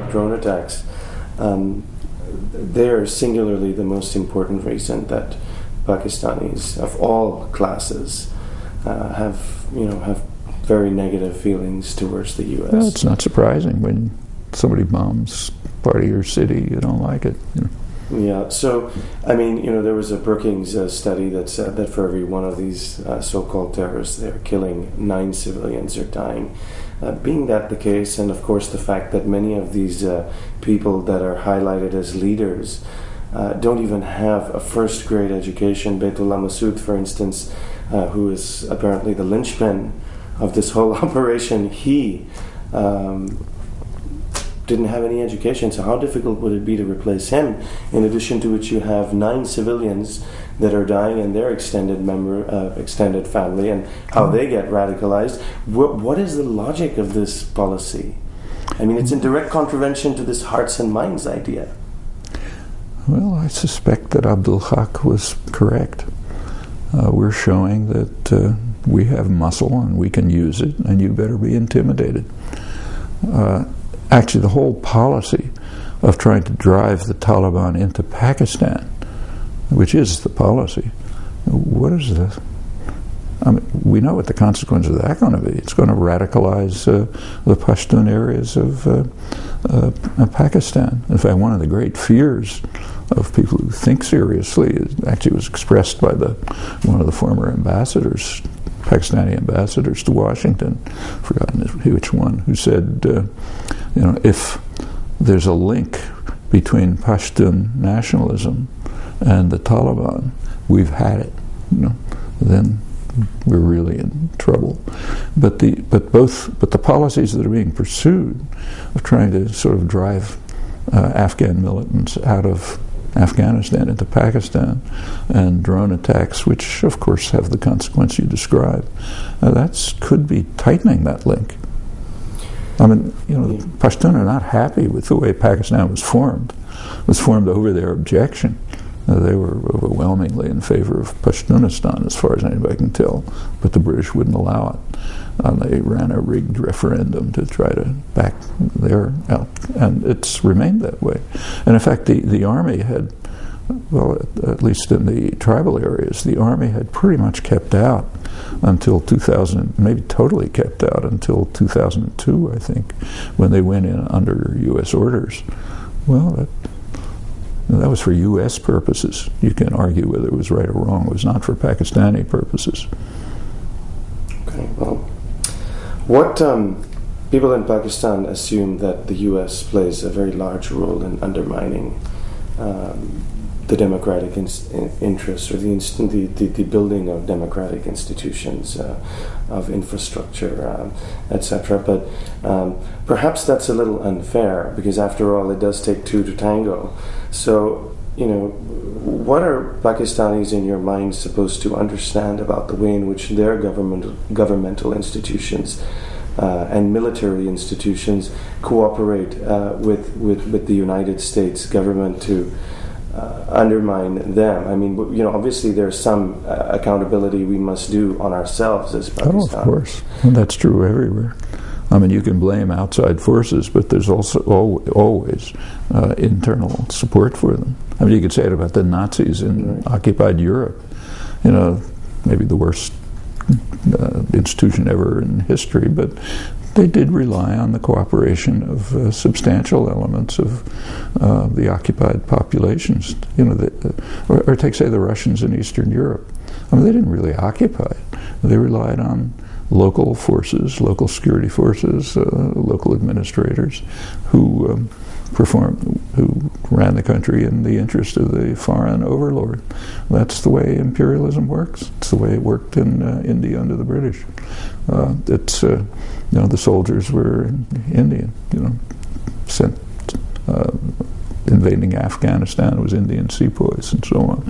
about drone attacks, they are singularly the most important reason that Pakistanis of all classes have very negative feelings towards the U.S. Well, it's not surprising when somebody bombs part of your city, you don't like it. Yeah, so, I mean, there was a Brookings study that said that for every one of these so-called terrorists, they're killing 9 civilians or dying. Being that the case, and of course the fact that many of these people that are highlighted as leaders don't even have a first-grade education. Baitullah Masood, for instance, who is apparently the linchpin of this whole operation, he didn't have any education, so how difficult would it be to replace him? In addition to which, you have 9 civilians that are dying and their extended family, and how they get radicalized. What is the logic of this policy? I mean, it's in direct contravention to this hearts and minds idea. Well, I suspect that Abdul Haq was correct. We're showing that we have muscle and we can use it, and you better be intimidated. Actually, the whole policy of trying to drive the Taliban into Pakistan, which is the policy, what is this? I mean, we know what the consequences of that's going to be. It's going to radicalize the Pashtun areas of Pakistan. In fact, one of the great fears of people who think seriously actually was expressed by one of the former ambassadors, Pakistani ambassadors to Washington, forgotten which one, who said, if there's a link between Pashtun nationalism and the Taliban, we've had it. Then we're really in trouble. But the policies that are being pursued of trying to sort of drive Afghan militants out of Afghanistan into Pakistan, and drone attacks, which of course have the consequence you describe, that could be tightening that link. I mean, the Pashtun are not happy with the way Pakistan was formed. It was formed over their objection. They were overwhelmingly in favor of Pashtunistan, as far as anybody can tell, but the British wouldn't allow it. They ran a rigged referendum to try to back their out, and it's remained that way. And in fact, the army had, well, at least in the tribal areas, the army had pretty much kept out until 2000, maybe totally kept out until 2002, I think, when they went in under U.S. orders. Well, that was for U.S. purposes. You can argue whether it was right or wrong. It was not for Pakistani purposes. Okay, well, what people in Pakistan assume that the U.S. plays a very large role in undermining the democratic interests, or the building of democratic institutions, of infrastructure, etc. But perhaps that's a little unfair, because after all, it does take 2 to tango. So, what are Pakistanis in your mind supposed to understand about the way in which their governmental institutions and military institutions cooperate with the United States government to undermine them? I mean, obviously there's some accountability we must do on ourselves as Pakistan. Oh, of course. And that's true everywhere. I mean, you can blame outside forces, but there's also always internal support for them. I mean, you could say it about the Nazis in occupied Europe. Maybe the worst institution ever in history, but they did rely on the cooperation of substantial elements of the occupied populations. Or take, say, the Russians in Eastern Europe. I mean, they didn't really occupy it. They relied on local forces, local security forces, local administrators who ran the country in the interest of the foreign overlord. That's the way imperialism works. It's the way it worked in India under the British. The soldiers were Indian, sent invading Afghanistan was Indian sepoys and so on.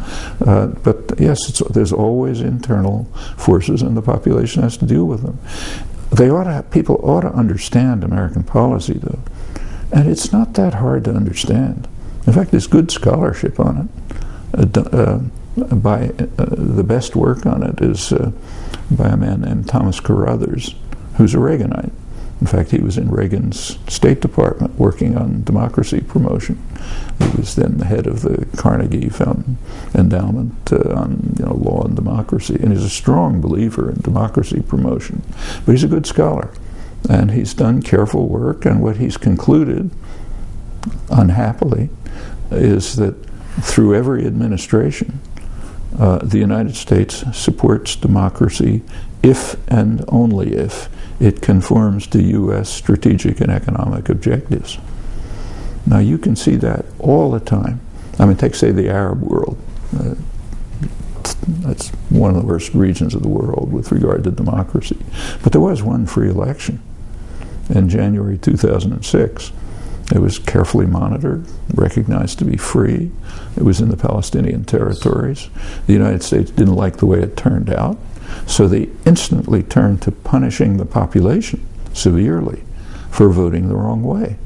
But yes, there's always internal forces, and the population has to deal with them. People ought to understand American policy, though, and it's not that hard to understand. In fact, there's good scholarship on it. The best work on it is by a man named Thomas Carruthers, who's a Reaganite. In fact, he was in Reagan's State Department working on democracy promotion. He was then the head of the Carnegie Endowment on law and democracy, and he's a strong believer in democracy promotion. But he's a good scholar, and he's done careful work, and what he's concluded, unhappily, is that through every administration, the United States supports democracy if and only if it conforms to U.S. strategic and economic objectives. Now you can see that all the time. I mean, take, say, the Arab world. That's one of the worst regions of the world with regard to democracy. But there was one free election in January 2006. It was carefully monitored, recognized to be free. It was in the Palestinian territories. The United States didn't like the way it turned out, so they instantly turned to punishing the population severely for voting the wrong way.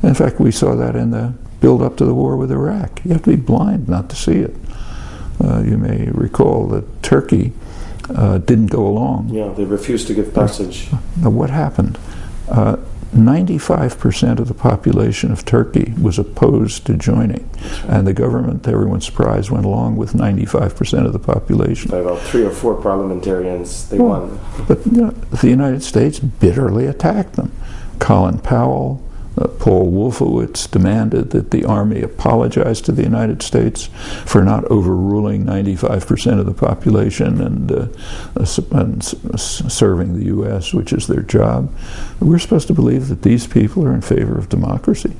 In fact, we saw that in the build-up to the war with Iraq. You have to be blind not to see it. You may recall that Turkey didn't go along. Yeah, they refused to give passage. What happened? 95% of the population of Turkey was opposed to joining, and the government, to everyone's surprise, went along with 95% of the population. By about 3 or 4 parliamentarians, they won. But the United States bitterly attacked them. Colin Powell, Paul Wolfowitz demanded that the Army apologize to the United States for not overruling 95% of the population and serving the U.S., which is their job. We're supposed to believe that these people are in favor of democracy.